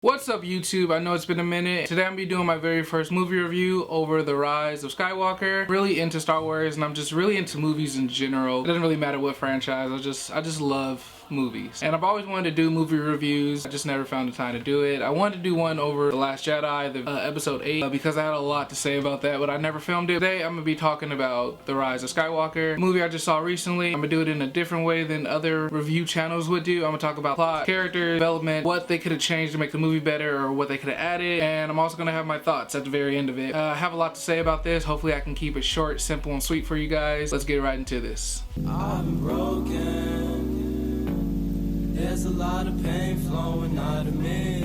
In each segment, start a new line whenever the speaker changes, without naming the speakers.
What's up YouTube? I know it's been a minute. Today I'm gonna be doing my very first movie review over The Rise of Skywalker. Really into Star Wars and I'm just really into movies in general. It doesn't really matter what franchise, I just love movies. And I've always wanted to do movie reviews. I just never found the time to do it. I wanted to do one over The Last Jedi, episode 8, because I had a lot to say about that, but I never filmed it. Today I'm gonna be talking about The Rise of Skywalker, a movie I just saw recently. I'm gonna do it in a different way than other review channels would do. I'm gonna talk about plot, character development, what they could have changed to make the movie better or what they could have added, and I'm also gonna have my thoughts at the very end of it. I have a lot to say about this. Hopefully I can keep it short, simple, and sweet for you guys. Let's get right into this.
I've been broken. There's a lot of pain flowing out of me.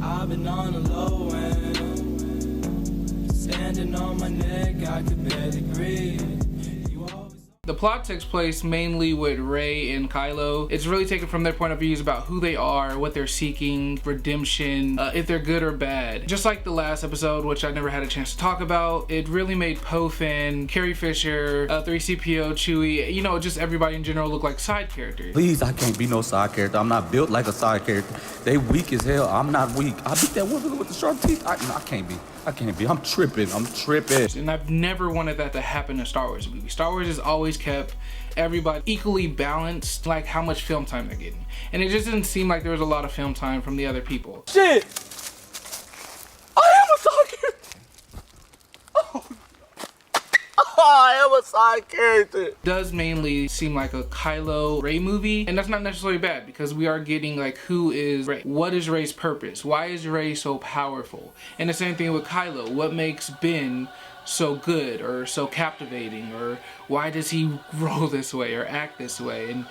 I've been on a low end, standing on my neck, I could barely breathe.
The plot takes place mainly with Rey and Kylo. It's really taken from their point of views about who they are, what they're seeking, redemption, if they're good or bad. Just like the last episode, which I never had a chance to talk about, it really made Poe, Finn, Carrie Fisher, 3CPO, Chewie, you know, just everybody in general look like side characters.
Please, I can't be no side character. I'm not built like a side character. They weak as hell. I'm not weak. I beat that woman with the sharp teeth. I can't be. I can't be. I'm tripping.
And I've never wanted that to happen in Star Wars movies. Star Wars has always kept everybody equally balanced, like how much film time they're getting. And it just didn't seem like there was a lot of film time from the other people.
Shit! I am a side character! I am a side character!
It does mainly seem like a Kylo Rey movie, and that's not necessarily bad because we are getting like, who is Rey? What is Rey's purpose? Why is Rey so powerful? And the same thing with Kylo. What makes Ben so good or so captivating, or why does he roll this way or act this way? And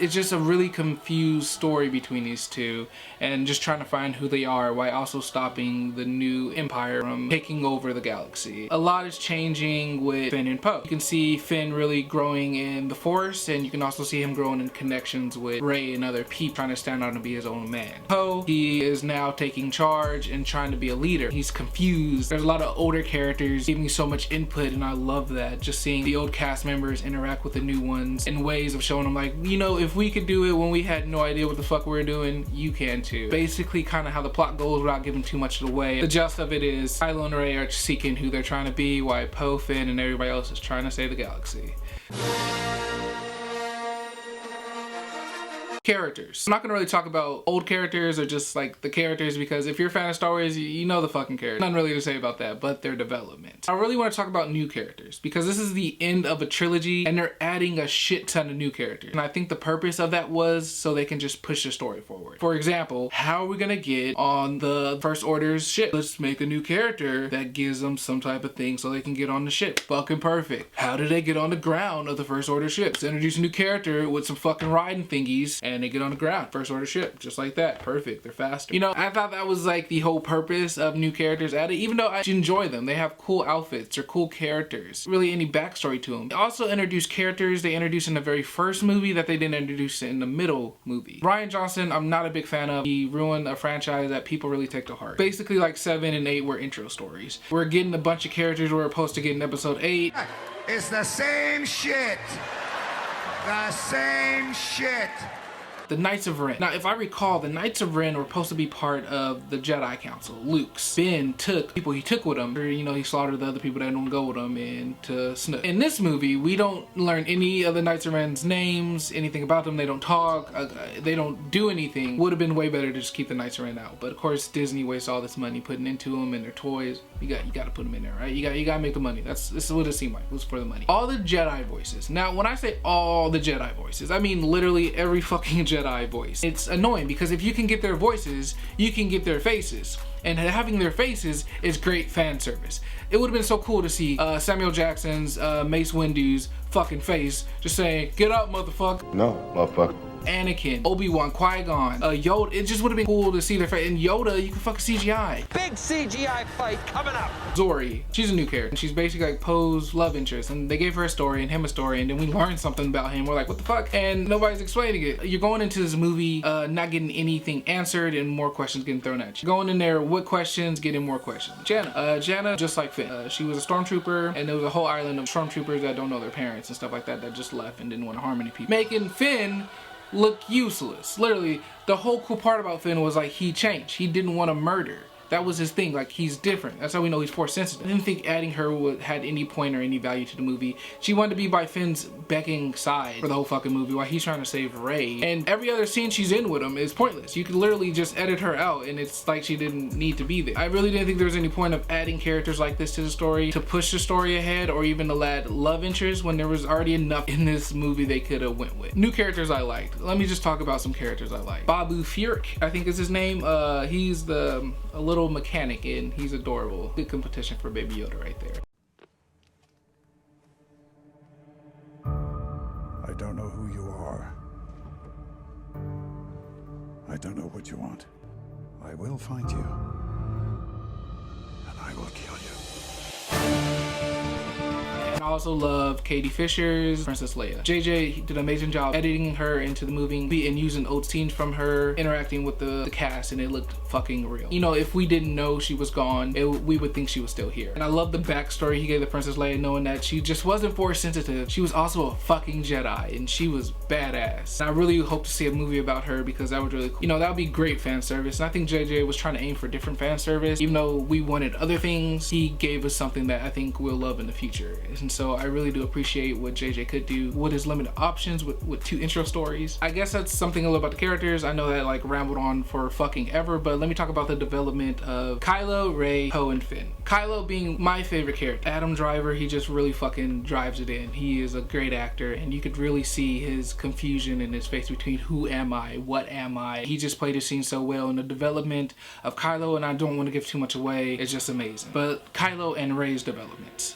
it's just a really confused story between these two, and just trying to find who they are while also stopping the new empire from taking over the galaxy. A lot is changing with Finn and Poe. You can see Finn really growing in the Force, and you can also see him growing in connections with Rey and other people, trying to stand out and be his own man. Poe, he is now taking charge and trying to be a leader. He's confused. There's a lot of older characters giving so much input, and I love that. Just seeing the old cast members interact with the new ones in ways of showing them like, you know, if we could do it when we had no idea what the fuck we were doing, you can too. Basically kind of how the plot goes without giving too much away. The gist of it is Kylo and Rey are seeking who they're trying to be, while Poe, Finn, and everybody else is trying to save the galaxy. Characters. I'm not gonna really talk about old characters or just like the characters, because if you're a fan of Star Wars, you know the fucking characters. Nothing really to say about that, but their development. I really want to talk about new characters because this is the end of a trilogy and they're adding a shit ton of new characters. And I think the purpose of that was so they can just push the story forward. For example, how are we gonna get on the First Order's ship? Let's make a new character that gives them some type of thing so they can get on the ship. Fucking perfect. How do they get on the ground of the First Order ships? Introduce a new character with some fucking riding thingies, and they get on the ground. First Order ship, just like that. Perfect. They're faster. You know, I thought that was like the whole purpose of new characters added, even though I enjoy them. They have cool outfits or cool characters. Really any backstory to them. They also introduced characters they introduced in the very first movie that they didn't introduce in the middle movie. Rian Johnson, I'm not a big fan of. He ruined a franchise that people really take to heart. Basically like 7 and 8 were intro stories. We're getting a bunch of characters we're supposed to get in episode 8.
It's the same shit. The same shit.
The Knights of Ren. Now, if I recall, the Knights of Ren were supposed to be part of the Jedi Council. Luke's. Ben took people he took with him. Or, you know, he slaughtered the other people that don't go with him into Snook. In this movie, we don't learn any of the Knights of Ren's names, anything about them. They don't talk. They don't do anything. Would have been way better to just keep the Knights of Ren out. But of course, Disney wastes all this money putting into them and their toys. You got to put them in there, right? You got to make the money. This is what it seemed like. It was for the money. All the Jedi voices. Now, when I say all the Jedi voices, I mean literally every fucking Jedi voice. It's annoying because if you can get their voices, you can get their faces. And having their faces is great fan service. It would have been so cool to see Samuel Jackson's Mace Windu's fucking face just saying, "Get up, motherfucker."
No, motherfucker.
Anakin, Obi-Wan, Qui-Gon, Yoda. It just would have been cool to see their face. And Yoda, you can fucking CGI.
Big CGI fight coming up.
Zori, she's a new character. And she's basically like Poe's love interest. And they gave her a story and him a story. And then we learned something about him. We're like, what the fuck? And nobody's explaining it. You're going into this movie not getting anything answered and more questions getting thrown at you. Going in there with questions, getting more questions. Janna, just like Finn. She was a stormtrooper, and there was a whole island of stormtroopers that don't know their parents and stuff like that just left and didn't want to harm any people. Making Finn look useless. Literally, the whole cool part about Finn was like he changed. He didn't want to murder. That was his thing, like he's different. That's how we know he's force sensitive. I didn't think adding her had any point or any value to the movie. She wanted to be by Finn's becking side for the whole fucking movie while he's trying to save Rey. And every other scene she's in with him is pointless. You could literally just edit her out and it's like she didn't need to be there. I really didn't think there was any point of adding characters like this to the story to push the story ahead or even to add love interest when there was already enough in this movie they could have went with. New characters I liked. Let me just talk about some characters I like. Babu Furk, I think is his name. He's a little mechanic and he's adorable. Good competition for Baby Yoda right there.
I don't know who you are. I don't know what you want. I will find you. And I will kill you.
I also love Katie Fisher's Princess Leia. JJ did an amazing job editing her into the movie and using old scenes from her interacting with the cast, and it looked fucking real. You know, if we didn't know she was gone, we would think she was still here. And I love the backstory he gave the Princess Leia, knowing that she just wasn't force sensitive. She was also a fucking Jedi, and she was badass. And I really hope to see a movie about her because that would really cool. You know, that would be great fan service. And I think JJ was trying to aim for different fan service. Even though we wanted other things, he gave us something that I think we'll love in the future. And so I really do appreciate what JJ could do with his limited options with 2 intro stories. I guess that's something a little about the characters. I know that like rambled on for fucking ever, but let me talk about the development of Kylo, Rey, Poe, and Finn. Kylo being my favorite character. Adam Driver, he just really fucking drives it in. He is a great actor, and you could really see his confusion in his face between who am I, what am I. He just played his scene so well, and the development of Kylo, and I don't want to give too much away, it's just amazing. But Kylo and Rey's development.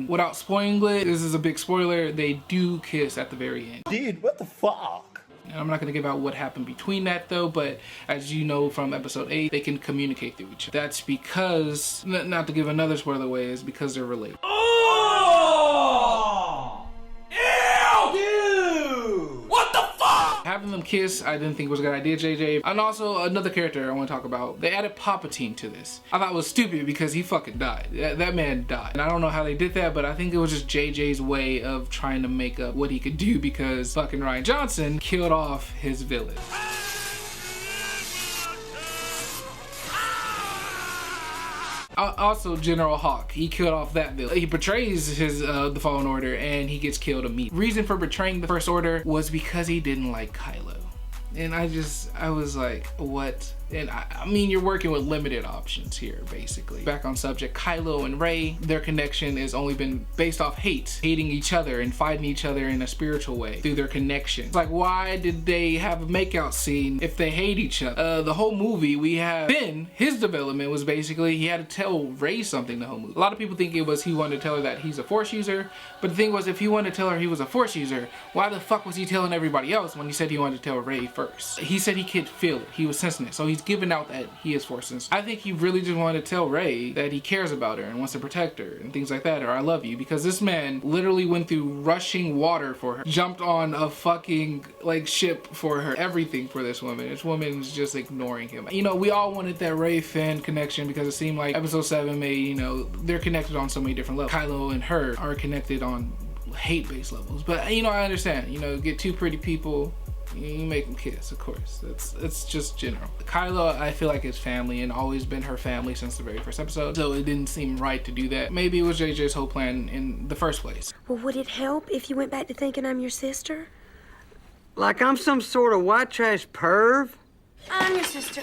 Without spoiling it, this is a big spoiler, they do kiss at the very end.
Dude, what the fuck?
I'm not going to give out what happened between that though, but as you know from episode 8, they can communicate through each other. That's because, not to give another spoiler away, is because they're related.
Oh! Ew! Dude! What the fuck?
Having them kiss, I didn't think was a good idea, JJ. And also another character I want to talk about. They added Palpatine to this. I thought it was stupid because he fucking died. That man died. And I don't know how they did that, but I think it was just JJ's way of trying to make up what he could do because fucking Rian Johnson killed off his villain. Also, General Hawk, he killed off that villain. He betrays his the Fallen Order and he gets killed immediately. Reason for betraying the First Order was because he didn't like Kylo. And I was like, what? And I mean, you're working with limited options here, basically. Back on subject, Kylo and Rey, their connection has only been based off hating each other and fighting each other in a spiritual way through their connection. It's like, why did they have a makeout scene if they hate each other? The whole movie, we have Finn, his development was basically he had to tell Rey something the whole movie. A lot of people think it was he wanted to tell her that he's a Force user, but the thing was, if he wanted to tell her he was a Force user, why the fuck was he telling everybody else when he said he wanted to tell Rey first? He said he could feel it, he was sensing it, so he's giving out that he is Force sensitive. I think he really just wanted to tell Rey that he cares about her and wants to protect her and things like that, or I love you, because this man literally went through rushing water for her, jumped on a fucking like ship for her, everything for this woman. This woman's just ignoring him. You know, we all wanted that Rey Finn connection because it seemed like episode 7 made, you know, they're connected on so many different levels. Kylo and her are connected on hate-based levels, but you know, I understand, you know, get 2 pretty people, you make them kiss, of course. It's just general. Kylo, I feel like is family and always been her family since the very first episode, so it didn't seem right to do that. Maybe it was JJ's whole plan in the first place.
Well, would it help if you went back to thinking I'm your sister?
Like I'm some sort of white trash perv?
I'm your sister.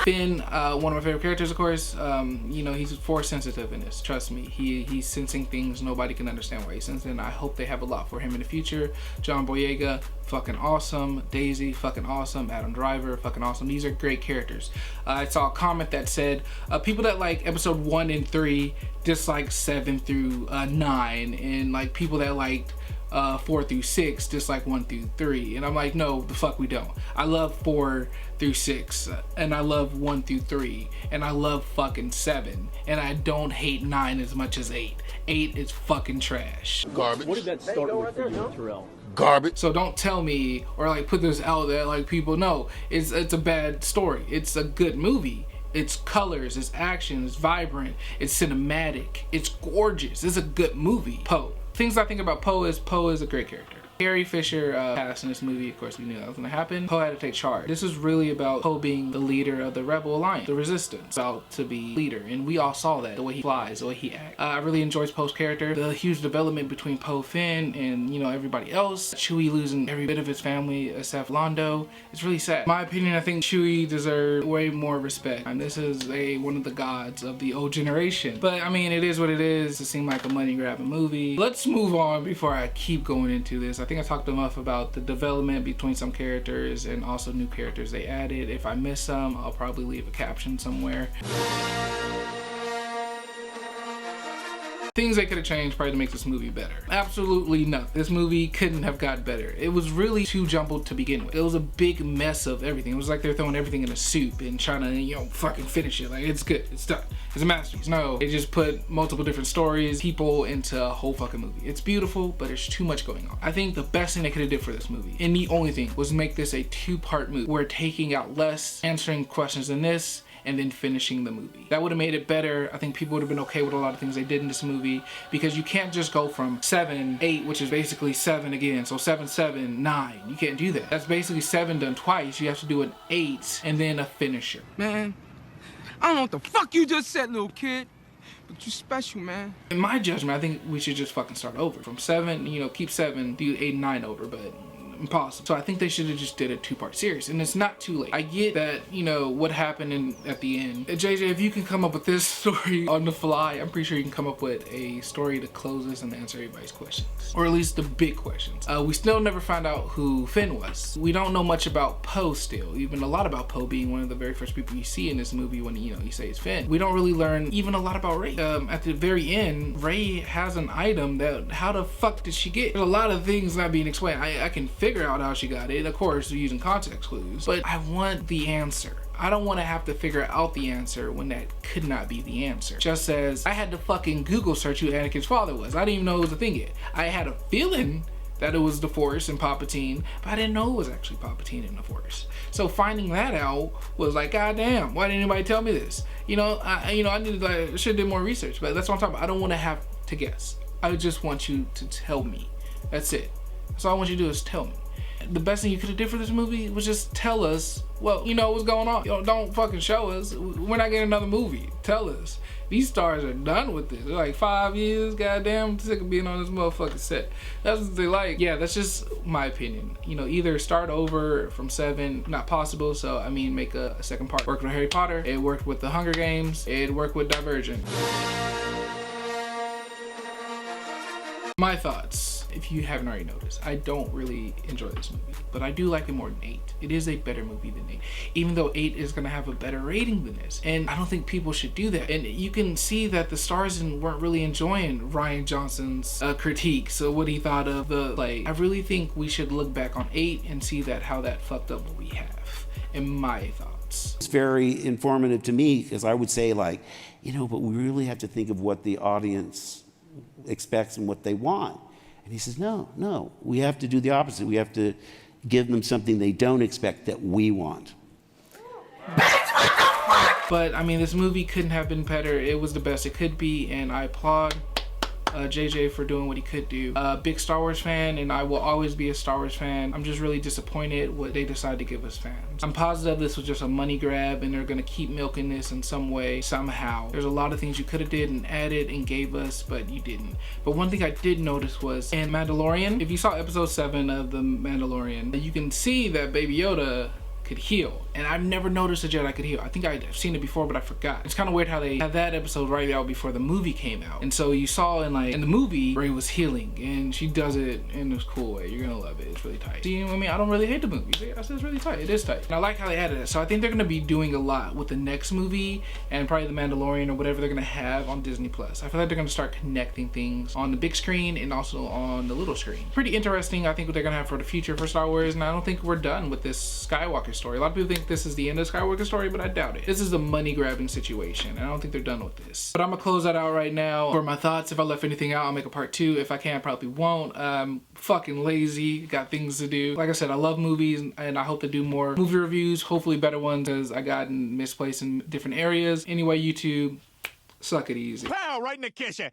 Finn, one of my favorite characters, of course. You know, he's Force sensitive in this. Trust me, he's sensing things nobody can understand why he's sensing. I hope they have a lot for him in the future. John Boyega, fucking awesome. Daisy, fucking awesome. Adam Driver, fucking awesome. These are great characters. I saw a comment that said people that like episode 1 and 3 dislike 7 through 9, and like people that liked 4 through 6 dislike 1 through 3, and I'm like, no, the fuck we don't. I love 4 through 6 and I love 1 through 3 and I love fucking 7, and I don't hate 9 as much as 8. 8 is fucking trash.
Garbage.
What did that start with for you, Terrell?
Garbage.
So don't tell me or like put this out there like people know it's a bad story. It's a good movie. It's colors, it's action, it's vibrant, it's cinematic, it's gorgeous. It's a good movie. Poe. Things I think about Poe is a great character. Carrie Fisher passed in this movie. Of course, we knew that was gonna happen. Poe had to take charge. This was really about Poe being the leader of the Rebel Alliance, the Resistance, about to be leader, and we all saw that, the way he flies, the way he acts. I really enjoyed Poe's character, the huge development between Poe, Finn, and everybody else. Chewie losing every bit of his family except Lando. It's really sad. In my opinion, I think Chewie deserved way more respect. And this is one of the gods of the old generation. But I mean, it is what it is. It seemed like a money grabbing movie. Let's move on before I keep going into this. I think I talked enough about the development between some characters and also new characters they added. If I miss some, I'll probably leave a caption somewhere. Things they could have changed probably to make this movie better. Absolutely nothing. This movie couldn't have got better. It was really too jumbled to begin with. It was a big mess of everything. It was like they're throwing everything in a soup and trying to, fucking finish it. Like, it's good. It's done. It's a masterpiece. No, they just put multiple different stories, people into a whole fucking movie. It's beautiful, but there's too much going on. I think the best thing they could have did for this movie, and the only thing, was make this a two-part movie. We're taking out less, answering questions in this, and then finishing the movie. That would have made it better. I think people would have been okay with a lot of things they did in this movie, because you can't just go from 7, 8, which is basically 7 again. So 7, 7, 9. You can't do that. That's basically 7 done twice. You have to do an 8 and then a finisher.
Man, I don't know what the fuck you just said, little kid, but you special, man.
In my judgment, I think we should just fucking start over. From 7, keep 7, do 8 and 9 over, but impossible. So I think they should have just did a two-part series, and it's not too late. I get that, what happened at the end. JJ, if you can come up with this story on the fly, I'm pretty sure you can come up with a story to close this and answer everybody's questions, or at least the big questions. We still never found out who Finn was. We don't know much about Poe still, even a lot about Poe being one of the very first people you see in this movie when you say it's Finn. We don't really learn even a lot about Rey. At the very end, Rey has an item that, how the fuck did she get? There's a lot of things not being explained. I can figure out how she got it, of course, using context clues, but I want the answer. I don't want to have to figure out the answer when that could not be the answer. Just as I had to fucking Google search who Anakin's father was. I didn't even know it was a thing yet. I had a feeling that it was the Force and Palpatine, but I didn't know it was actually Palpatine and the Force. So finding that out was like, God damn, why didn't anybody tell me this? I needed should have did more research, but that's what I'm talking about. I don't want to have to guess. I just want you to tell me. That's it. That's all I want you to do is tell me. The best thing you could have did for this movie was just tell us, what's going on. Don't fucking show us. We're not getting another movie. Tell us. These stars are done with this. They're like 5 years, goddamn, sick of being on this motherfucking set. That's what they like. Yeah, that's just my opinion. Either start over from 7, not possible, so I mean make a second part. Worked with Harry Potter, it worked with the Hunger Games, it worked with Divergent. My thoughts, if you haven't already noticed, I don't really enjoy this movie, but I do like it more than 8. It is a better movie than 8, even though 8 is gonna have a better rating than this, and I don't think people should do that. And you can see that the stars weren't really enjoying Rian Johnson's critique, so what he thought of the play. I really think we should look back on 8 and see how that fucked up what we have, in my thoughts.
It's very informative to me, because I would say but we really have to think of what the audience expects and what they want. And he says, no, we have to do the opposite. We have to give them something they don't expect that we want.
But I mean, this movie couldn't have been better. It was the best it could be, and I applaud JJ for doing what he could do. Big Star Wars fan, and I will always be a Star Wars fan. I'm just really disappointed what they decided to give us fans. I'm positive this was just a money grab, and they're gonna keep milking this in some way, somehow. There's a lot of things you could have did and added and gave us, but you didn't. But one thing I did notice was in Mandalorian, if you saw episode 7 of The Mandalorian, you can see that Baby Yoda could heal, and I've never noticed a Jedi could heal. I think I've seen it before, but I forgot. It's kind of weird how they had that episode right out before the movie came out, and so you saw in the movie Rey was healing, and she does it in this cool way. You're gonna love it. It's really tight. See, I mean, I don't really hate the movie. I said it's really tight. It is tight, and I like how they added it. So I think they're gonna be doing a lot with the next movie and probably The Mandalorian or whatever they're gonna have on Disney Plus. I feel like they're gonna start connecting things on the big screen and also on the little screen. Pretty interesting. I think what they're gonna have for the future for Star Wars, and I don't think we're done with this Skywalker story. A lot of people think this is the end of Skywalker story, but I doubt it. This is a money grabbing situation, and I don't think they're done with this. But I'm gonna close that out right now. For my thoughts, if I left anything out, I'll make a part 2. If I can, I probably won't. Fucking lazy, got things to do. Like I said, I love movies, and I hope to do more movie reviews, hopefully better ones, because I got misplaced in different areas. Anyway, YouTube, suck it easy.
Pow, right in the kitchen.